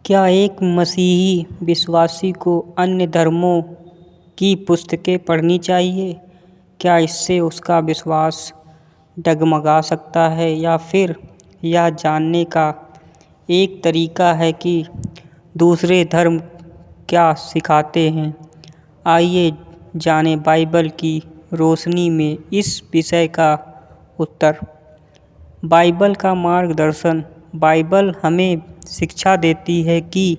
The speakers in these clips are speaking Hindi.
क्या एक मसीही विश्वासी को अन्य धर्मों की पुस्तकें पढ़नी चाहिए? क्या इससे उसका विश्वास डगमगा सकता है, या फिर यह जानने का एक तरीका है कि दूसरे धर्म क्या सिखाते हैं? आइए जानें बाइबल की रोशनी में इस विषय का उत्तर। बाइबल का मार्गदर्शन। बाइबल हमें शिक्षा देती है कि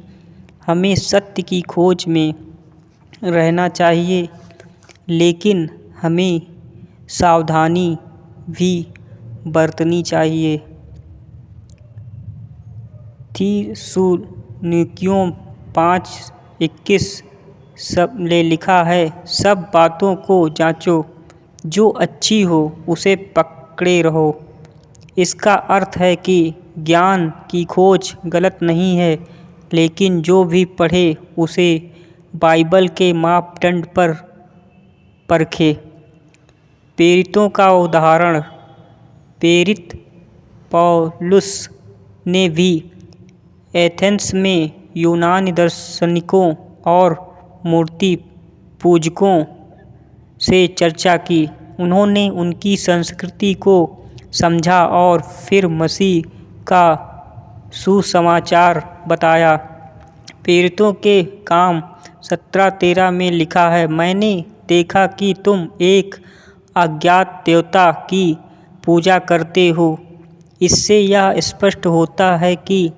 हमें सत्य की खोज में रहना चाहिए, लेकिन हमें सावधानी भी बरतनी चाहिए। थिस्सलुनीकियों 5:21 सब ने लिखा है, सब बातों को जांचो, जो अच्छी हो उसे पकड़े रहो। इसका अर्थ है कि ज्ञान की खोज गलत नहीं है, लेकिन जो भी पढ़े उसे बाइबल के मापदंड पर परखे। प्रेरितों का उदाहरण। प्रेरित पौलुस ने भी एथेंस में यूनानी दार्शनिकों और मूर्ति पूजकों से चर्चा की। उन्होंने उनकी संस्कृति को समझा और फिर मसीह का सुसमाचार बताया। प्रेरितों के काम 17:13 में लिखा है, मैंने देखा कि तुम एक अज्ञात देवता की पूजा करते हो। इससे यह स्पष्ट होता है कि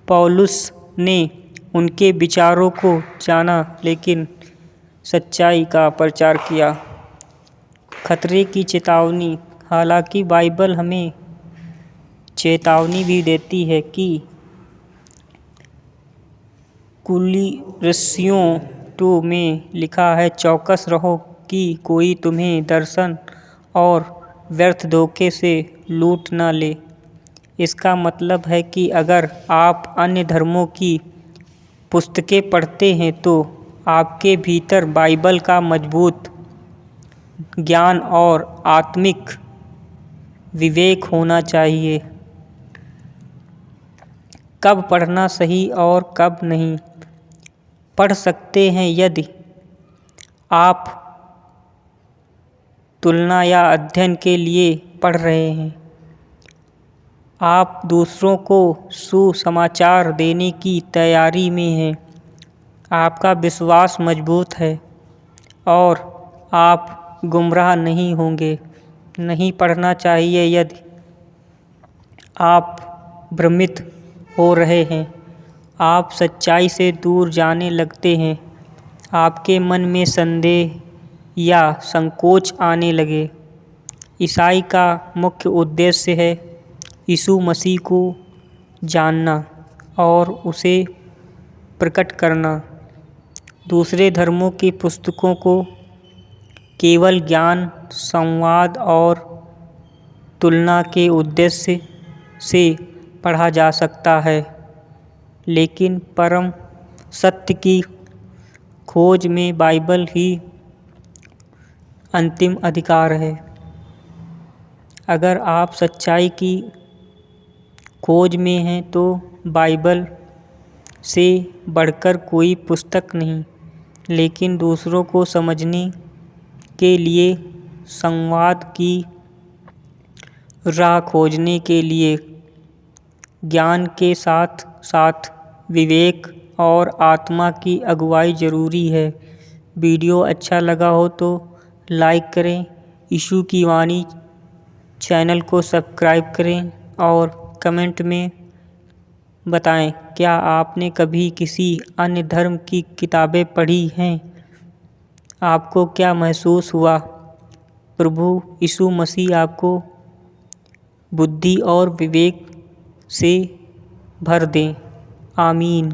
पौलुस ने उनके विचारों को जाना, लेकिन सच्चाई का प्रचार किया। खतरे की चेतावनी। हालांकि बाइबल हमें चेतावनी भी देती है कि कुलुस्सियों 2 में लिखा है, चौकस रहो कि कोई तुम्हें दर्शन और व्यर्थ धोखे से लूट न ले। इसका मतलब है कि अगर आप अन्य धर्मों की पुस्तकें पढ़ते हैं तो आपके भीतर बाइबल का मजबूत ज्ञान और आत्मिक विवेक होना चाहिए। कब पढ़ना सही और कब नहीं? पढ़ सकते हैं यदि आप तुलना या अध्ययन के लिए पढ़ रहे हैं, आप दूसरों को सुसमाचार देने की तैयारी में हैं, आपका विश्वास मजबूत है और आप गुमराह नहीं होंगे। नहीं पढ़ना चाहिए यदि आप भ्रमित हो रहे हैं, आप सच्चाई से दूर जाने लगते हैं, आपके मन में संदेह या संकोच आने लगे। ईसाई का मुख्य उद्देश्य है यीशु मसीह को जानना और उसे प्रकट करना। दूसरे धर्मों की पुस्तकों को केवल ज्ञान, संवाद और तुलना के उद्देश्य से पढ़ा जा सकता है, लेकिन परम सत्य की खोज में बाइबल ही अंतिम अधिकार है। अगर आप सच्चाई की खोज में हैं तो बाइबल से बढ़कर कोई पुस्तक नहीं, लेकिन दूसरों को समझने के लिए, संवाद की राह खोजने के लिए ज्ञान के साथ साथ विवेक और आत्मा की अगुवाई जरूरी है। वीडियो अच्छा लगा हो तो लाइक करें, यीशु की वाणी चैनल को सब्सक्राइब करें और कमेंट में बताएं, क्या आपने कभी किसी अन्य धर्म की किताबें पढ़ी हैं? आपको क्या महसूस हुआ? प्रभु यीशु मसीह आपको बुद्धि और विवेक से भर दें। आमीन।